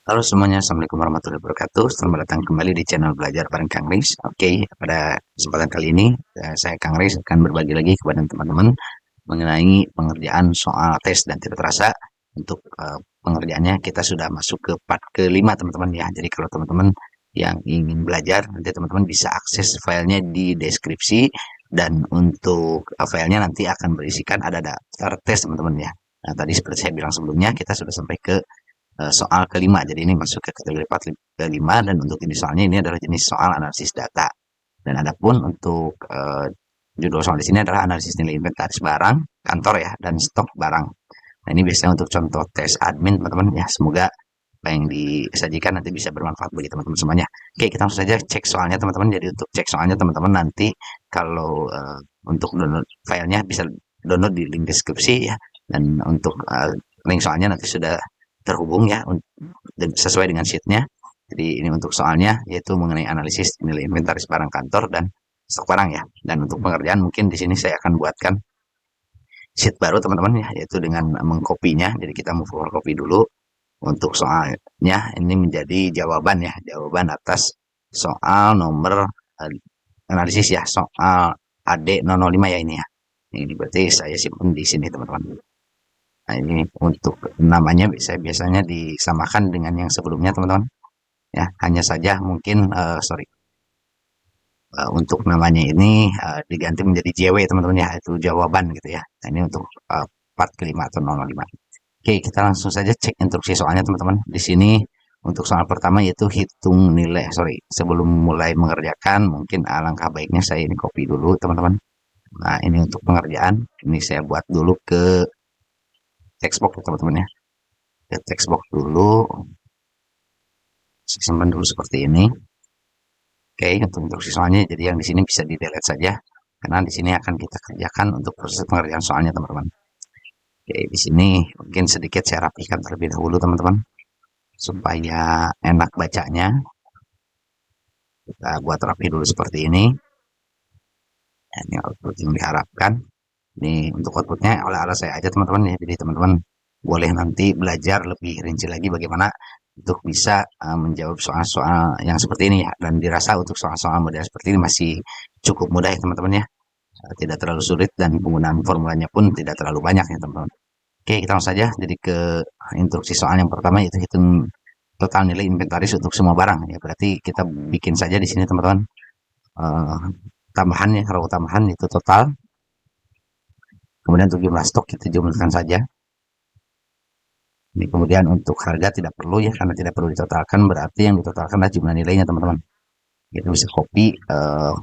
Halo semuanya, Assalamualaikum warahmatullahi wabarakatuh. Selamat datang kembali di channel Belajar bareng Kang Riz. Oke, pada kesempatan kali ini saya Kang Riz akan berbagi lagi kepada teman-teman mengenai pengerjaan soal tes dan tidak terasa. Untuk pengerjaannya kita sudah masuk ke part kelima teman-teman ya. Jadi kalau teman-teman yang ingin belajar, nanti teman-teman bisa akses filenya di deskripsi, dan untuk filenya nanti akan berisikan ada daftar tes teman-teman ya. Nah, tadi seperti saya bilang sebelumnya, kita sudah sampai ke soal kelima. Jadi ini masuk ke kategori part kelima, dan untuk jenis soalnya ini adalah jenis soal analisis data. Dan adapun untuk judul soal di sini adalah analisis nilai inventaris barang kantor ya, dan stok barang. Nah, ini biasanya untuk contoh tes admin teman-teman ya. Semoga apa yang disajikan nanti bisa bermanfaat bagi teman-teman semuanya. Oke, kita langsung saja cek soalnya teman-teman. Jadi untuk cek soalnya teman-teman nanti kalau untuk download filenya bisa download di link deskripsi ya. Dan untuk link soalnya nanti sudah terhubung ya dan sesuai dengan sheetnya. Jadi ini untuk soalnya yaitu mengenai analisis nilai inventaris barang kantor dan stok barang ya. Dan untuk pengerjaan mungkin di sini saya akan buatkan sheet baru teman-teman ya, yaitu dengan mengkopinya. Jadi kita mau forward copy dulu untuk soalnya. Ini menjadi jawaban ya, jawaban atas soal nomor analisis ya, soal AD005 ya ini ya. Ini berarti saya simpan di sini teman-teman. Nah, ini untuk namanya biasanya disamakan dengan yang sebelumnya teman-teman ya. Hanya saja mungkin untuk namanya ini diganti menjadi JW teman-teman ya, itu jawaban gitu ya. Nah, ini untuk part kelima atau 005. Oke, kita langsung saja cek instruksi soalnya teman-teman. Di sini untuk soal pertama yaitu hitung nilai. Sebelum mulai mengerjakan mungkin alangkah baiknya saya ini copy dulu teman-teman. Nah, ini untuk pengerjaan. Ini saya buat dulu ke textbox ya teman-teman ya. Ke textbox dulu. Saya simpan dulu seperti ini. Oke, untuk instruksi soalnya jadi yang di sini bisa di delete saja karena di sini akan kita kerjakan untuk proses pengerjaan soalnya teman-teman. Oke, di sini mungkin sedikit saya rapikan terlebih dahulu teman-teman supaya enak bacanya. Kita buat rapi dulu seperti ini. Ini output yang diharapkan. Ini untuk outputnya ala-ala saya aja teman-teman ya. Jadi teman-teman boleh nanti belajar lebih rinci lagi bagaimana untuk bisa menjawab soal-soal yang seperti ini ya. Dan dirasa untuk soal-soal model seperti ini masih cukup mudah ya teman-teman ya. Tidak terlalu sulit dan penggunaan formulanya pun tidak terlalu banyak ya teman-teman. Oke, kita langsung saja jadi ke instruksi soal yang pertama, yaitu hitung total nilai inventaris untuk semua barang ya. Berarti kita bikin saja di sini teman-teman eh, tambahan ya, row tambahan itu total. Kemudian untuk jumlah stok kita jumlahkan saja. Ini kemudian untuk harga tidak perlu ya, karena tidak perlu ditotalkan. Berarti yang ditotalkan adalah jumlah nilainya teman-teman. Kita bisa copy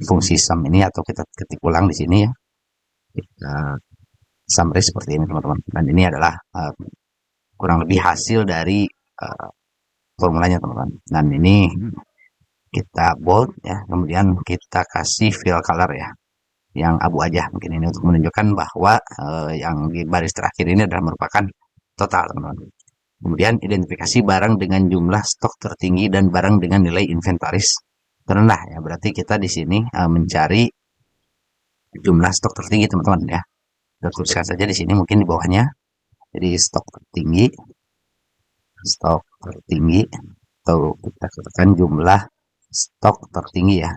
fungsi sum ini atau kita ketik ulang di sini ya. Kita summary seperti ini teman-teman. Dan ini adalah kurang lebih hasil dari formulanya teman-teman. Dan ini kita bold ya, kemudian kita kasih fill color ya, yang abu aja mungkin ini untuk menunjukkan bahwa yang di baris terakhir ini adalah merupakan total teman-teman. Kemudian identifikasi barang dengan jumlah stok tertinggi dan barang dengan nilai inventaris terendah ya. Berarti kita di sini mencari jumlah stok tertinggi teman-teman ya. Kita tuliskan saja di sini mungkin di bawahnya. Jadi stok tertinggi atau kita katakan jumlah stok tertinggi ya.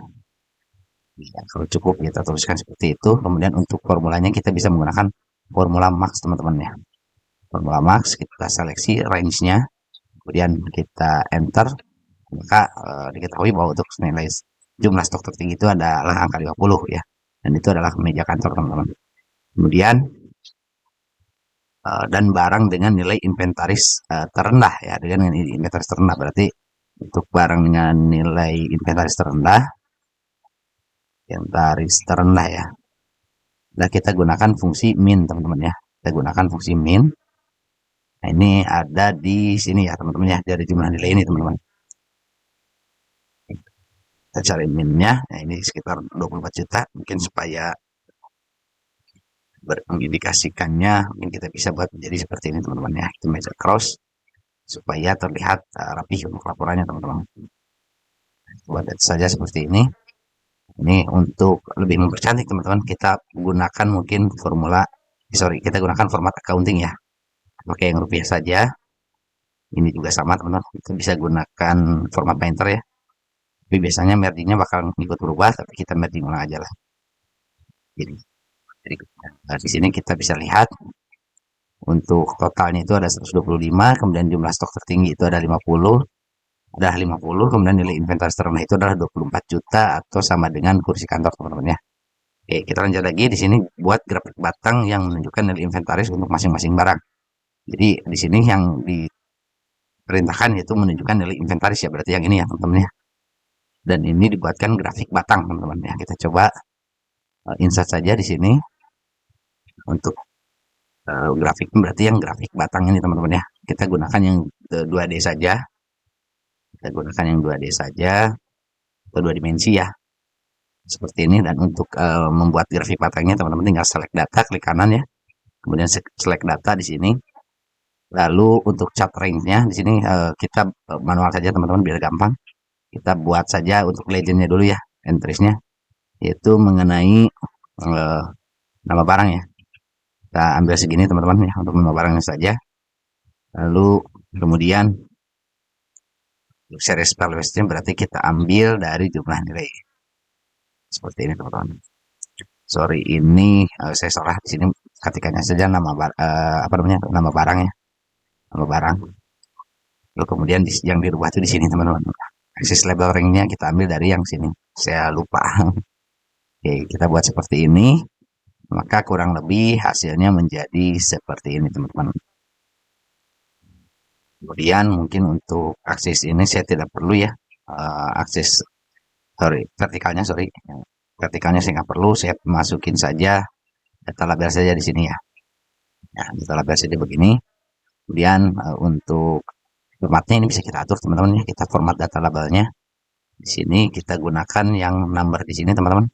Ya, kalau cukup kita tuliskan seperti itu. Kemudian untuk formulanya kita bisa menggunakan formula max teman-teman ya. Formula max kita seleksi range-nya, kemudian kita enter, maka diketahui bahwa untuk nilai jumlah stok tertinggi itu adalah angka 50 ya. Dan itu adalah meja kantor teman-teman. Kemudian dan barang dengan nilai inventaris terendah ya, dengan nilai inventaris terendah berarti untuk barang dengan nilai inventaris terendah ya. Nah, kita gunakan fungsi min teman-teman ya. Kita gunakan fungsi min. Nah, ini ada di sini ya teman-teman ya, dari jumlah nilai ini teman-teman. Kita cari minnya. Nah, ini sekitar 24 juta. Mungkin supaya mengindikasikannya, mungkin kita bisa buat menjadi seperti ini teman-teman ya. Kita measure cross supaya terlihat rapi untuk laporannya teman-teman. Buat saja seperti ini. Ini untuk lebih mempercantik teman-teman, kita gunakan mungkin kita gunakan format accounting ya. Pakai yang rupiah saja. Ini juga sama teman-teman, kita bisa gunakan format painter ya. Tapi biasanya mergingnya bakal ikut berubah, tapi kita merging ulang aja lah. Jadi, di sini kita bisa lihat untuk totalnya itu ada 125, kemudian jumlah stok tertinggi itu ada 50, kemudian nilai inventaris terendah itu adalah 24 juta atau sama dengan kursi kantor teman-teman ya. Oke, kita lanjut lagi di sini buat grafik batang yang menunjukkan nilai inventaris untuk masing-masing barang. Jadi di sini yang diperintahkan itu menunjukkan nilai inventaris ya, berarti yang ini ya teman-teman ya. Dan ini dibuatkan grafik batang teman-teman ya. Kita coba insert saja di sini untuk grafik berarti yang grafik batang ini teman-teman ya. Kita gunakan yang 2D saja. Kita gunakan yang 2D saja atau 2 dimensi ya. Seperti ini, dan untuk membuat grafik batangnya teman-teman tinggal select data, klik kanan ya. Kemudian select data di sini. Lalu untuk chart range-nya di sini kita manual saja teman-teman biar gampang. Kita buat saja untuk legend-nya dulu ya, entries-nya yaitu mengenai nama barang ya. Kita ambil segini teman-teman ya untuk nama barangnya saja. Lalu kemudian series values-nya berarti kita ambil dari jumlah nilai. Seperti ini teman-teman. Sorry, ini saya salah di sini, ketikanya saja nama apa namanya, nama barangnya, nama barang. Lalu kemudian yang dirubah itu di sini teman-teman. Access label ring-nya kita ambil dari yang sini. Saya lupa. Oke, kita buat seperti ini. Maka kurang lebih hasilnya menjadi seperti ini teman-teman. Kemudian mungkin untuk akses ini saya tidak perlu ya. Akses vertikalnya saya nggak perlu, saya masukin saja data label saja di sini ya. Nah, data label saja begini. Kemudian untuk formatnya ini bisa kita atur teman-teman ya. Kita format data labelnya. Di sini kita gunakan yang number di sini teman-teman.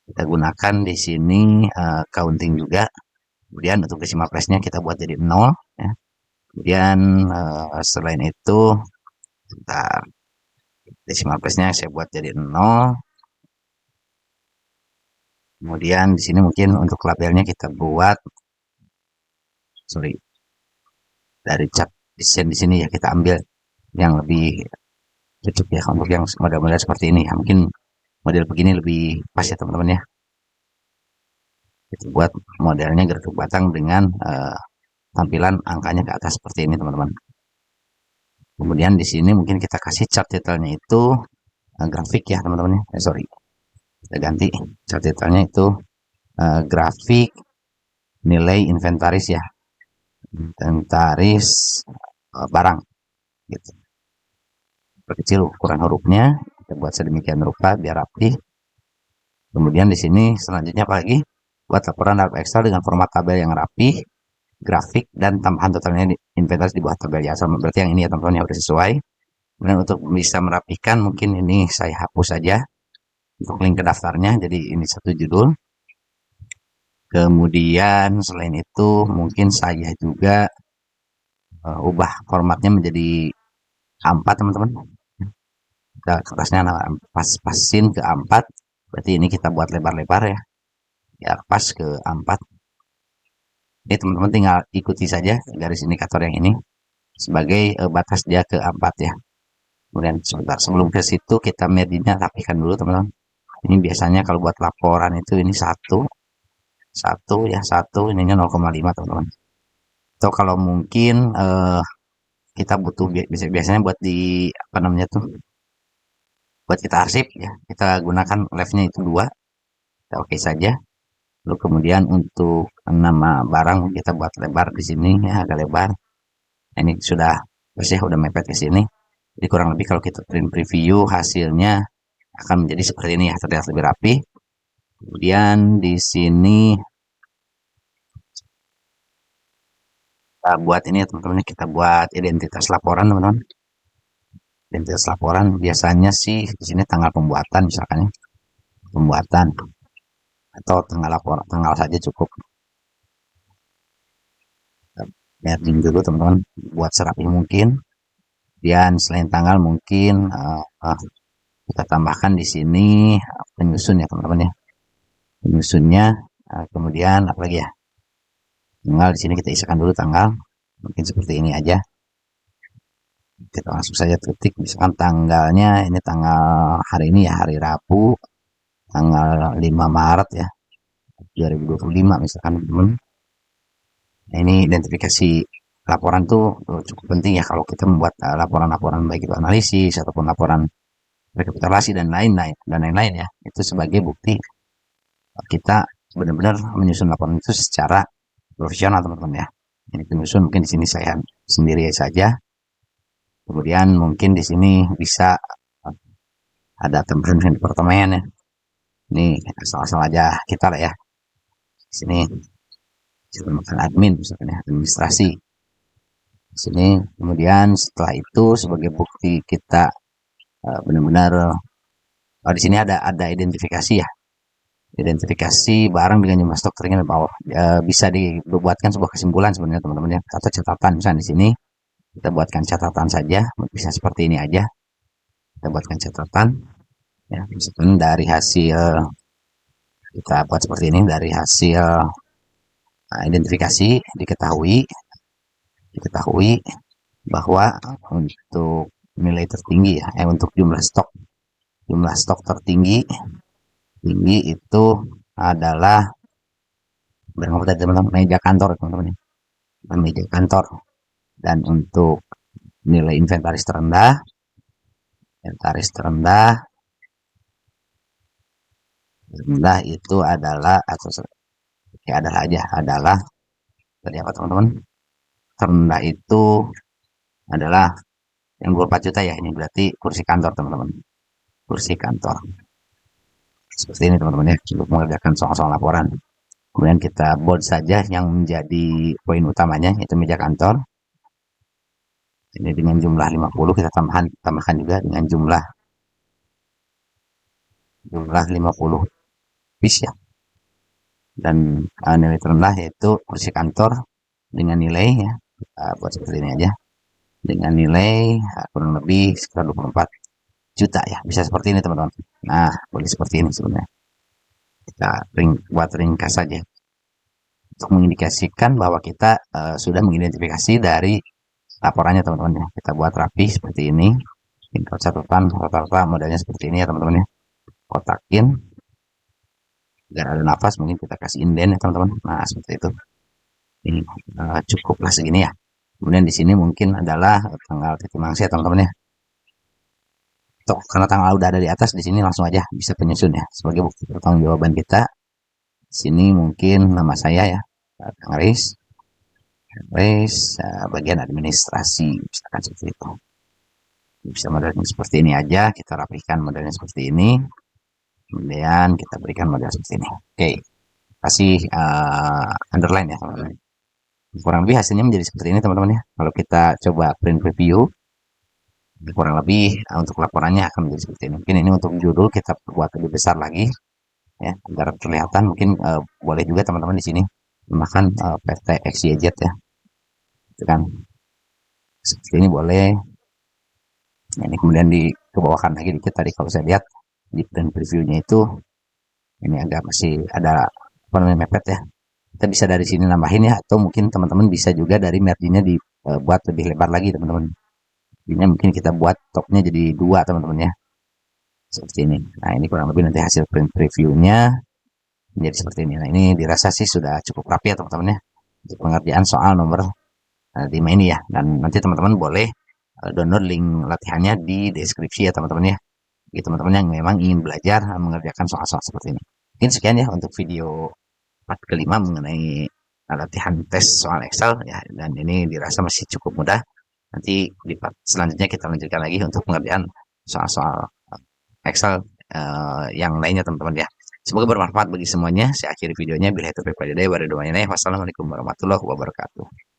Kita gunakan di sini counting juga. Kemudian untuk decimal place-nya kita buat jadi 0 ya. Kemudian selain itu bentar, decimal place-nya saya buat jadi 0. Kemudian di sini mungkin untuk labelnya kita buat dari cat desain di sini ya, kita ambil yang lebih cocok ya untuk yang model-model seperti ini ya. Mungkin model begini lebih pas ya teman-teman ya. Kita buat modelnya grafik batang dengan tampilan angkanya ke atas seperti ini teman-teman. Kemudian di sini mungkin kita kasih chart detailnya itu grafik ya teman-teman ya. Kita ganti chart detailnya itu grafik nilai inventaris ya. Inventaris barang gitu. Perkecil ukuran hurufnya, kita buat sedemikian rupa biar rapi. Kemudian di sini selanjutnya apa lagi? Buat laporan dalam Excel dengan format tabel yang rapi, grafik, dan tambahan totalnya inventaris di bawah tabel ya. Sama berarti yang ini ya teman-teman yang sudah sesuai. Kemudian untuk bisa merapikan mungkin ini saya hapus saja untuk link ke daftarnya, jadi ini satu judul. Kemudian selain itu mungkin saya juga ubah formatnya menjadi A4 teman-teman. Kita kertasnya pas-pasin ke A4. Berarti ini kita buat lebar-lebar ya. Ya pas ke A4. Ini teman-teman tinggal ikuti saja garis indikator yang ini sebagai batas dia ke A4 ya. Kemudian sebentar sebelum ke situ kita medianya rapikan dulu teman-teman. Ini biasanya kalau buat laporan itu ini satu ininya 0,5 teman-teman. Atau kalau mungkin kita butuh biasanya buat di apa namanya tuh, buat kita arsip ya, kita gunakan leftnya itu 2. Kita oke saja. Lalu kemudian untuk nama barang kita buat lebar di sini ya, agak lebar. Nah, ini sudah ya udah mepet ke sini. Jadi kurang lebih kalau kita print preview hasilnya akan menjadi seperti ini ya, terlihat lebih rapi. Kemudian di sini kita buat ini teman-teman, kita buat identitas laporan teman-teman. Identitas laporan biasanya sih di sini tanggal pembuatan misalkan ya, pembuatan atau tanggal laporan, tanggal saja cukup. Merging dulu teman-teman buat serapi mungkin. Dan selain tanggal mungkin kita tambahkan di sini penyusun ya teman-teman ya. Penyusunnya kemudian apa lagi ya? Tanggal di sini kita isikan dulu tanggal. Mungkin seperti ini aja. Kita langsung saja ketik, misalkan tanggalnya, ini tanggal hari ini ya, hari Rabu, tanggal 5 Maret ya, 2025 misalkan teman. Nah, ini identifikasi laporan tuh cukup penting ya kalau kita membuat laporan-laporan baik itu analisis ataupun laporan rekapitulasi dan lain-lain ya. Itu sebagai bukti kita benar-benar menyusun laporan itu secara profesional teman-teman ya. Ini penyusun mungkin di sini saya sendiri saja. Kemudian mungkin di sini bisa ada tempat departemen ya. Ini asal-asal aja kita lah ya. Di sini misalkan admin misalkan ya, administrasi. Di sini kemudian setelah itu sebagai bukti kita benar-benar di sini ada identifikasi ya. Identifikasi barang dengan jumlah stok terkini bawah bisa dibuatkan sebuah kesimpulan sebenarnya teman-teman ya, atau catatan misalnya di sini kita buatkan catatan saja, bisa seperti ini aja. Kita buatkan catatan ya, misalkan dari hasil kita buat seperti ini, dari hasil identifikasi diketahui bahwa untuk nilai tertinggi ya, untuk jumlah stok tinggi itu adalah barang apa tadi teman-teman, meja kantor teman-teman ya, meja kantor. Dan untuk nilai inventaris terendah itu adalah, atau ya adalah tadi apa teman-teman, terendah itu adalah yang 24 juta ya, ini berarti kursi kantor teman-teman, kursi kantor seperti ini teman-teman ya, untuk mengerjakan soal-soal laporan. Kemudian kita bold saja yang menjadi poin utamanya, itu meja kantor. Ini dengan jumlah 50, kita tambahkan juga dengan jumlah 50 piece ya. Dan nilai terendah yaitu kursi kantor dengan nilai ya, buat seperti ini aja, dengan nilai kurang lebih sekitar 24 juta ya, bisa seperti ini teman-teman. Nah, boleh seperti ini sebenarnya. Kita buat ringkas saja untuk mengindikasikan bahwa kita sudah mengidentifikasi dari laporannya teman-teman ya. Kita buat rapi seperti ini, info catatan rata-rata modelnya seperti ini ya teman-teman ya, kotakin biar ada nafas, mungkin kita kasih inden ya teman-teman. Nah, seperti itu. Ini cukuplah segini ya. Kemudian di sini mungkin adalah tanggal titik mangsa ya teman-teman ya. Tuh, karena tanggal udah ada di atas, di sini langsung aja bisa penyusun ya, sebagai bukti pertanggungjawaban kita. Di sini mungkin nama saya ya, Kang Reis, bagian administrasi, misalkan seperti itu. Bisa modelnya seperti ini aja, kita rapihkan modelnya seperti ini. Kemudian kita berikan model seperti ini. Oke, kasih underline ya teman-teman. Kurang lebih hasilnya menjadi seperti ini teman-teman ya. Kalau kita coba print preview, kurang lebih untuk laporannya akan menjadi seperti ini. Mungkin ini untuk judul kita buat lebih besar lagi ya, agar kelihatan. Mungkin boleh juga teman-teman di sini menggunakan PT XYZ ya. Itu kan seperti ini boleh. Ini kemudian dikebawahkan lagi dikit, tadi kalau saya lihat di print previewnya itu ini agak masih ada apa namanya, mepet ya. Kita bisa dari sini nambahin ya, atau mungkin teman-teman bisa juga dari marginnya dibuat lebih lebar lagi teman-teman. Ini mungkin kita buat topnya jadi 2 teman-teman ya, seperti ini. Nah, ini kurang lebih nanti hasil print previewnya menjadi seperti ini. Nah, ini dirasa sih sudah cukup rapi ya teman-teman ya, untuk pengerjaan soal nomor 5 ini ya. Dan nanti teman-teman boleh download link latihannya di deskripsi ya teman-teman ya, bagi teman-teman yang memang ingin belajar mengerjakan soal-soal seperti ini. Mungkin sekian ya untuk video part kelima mengenai latihan tes soal Excel ya, dan ini dirasa masih cukup mudah. Nanti di part selanjutnya kita lanjutkan lagi untuk pengerjaan soal-soal Excel yang lainnya teman-teman ya. Semoga bermanfaat bagi semuanya. Saya akhiri videonya. Bila itu wassalamualaikum warahmatullahi wabarakatuh.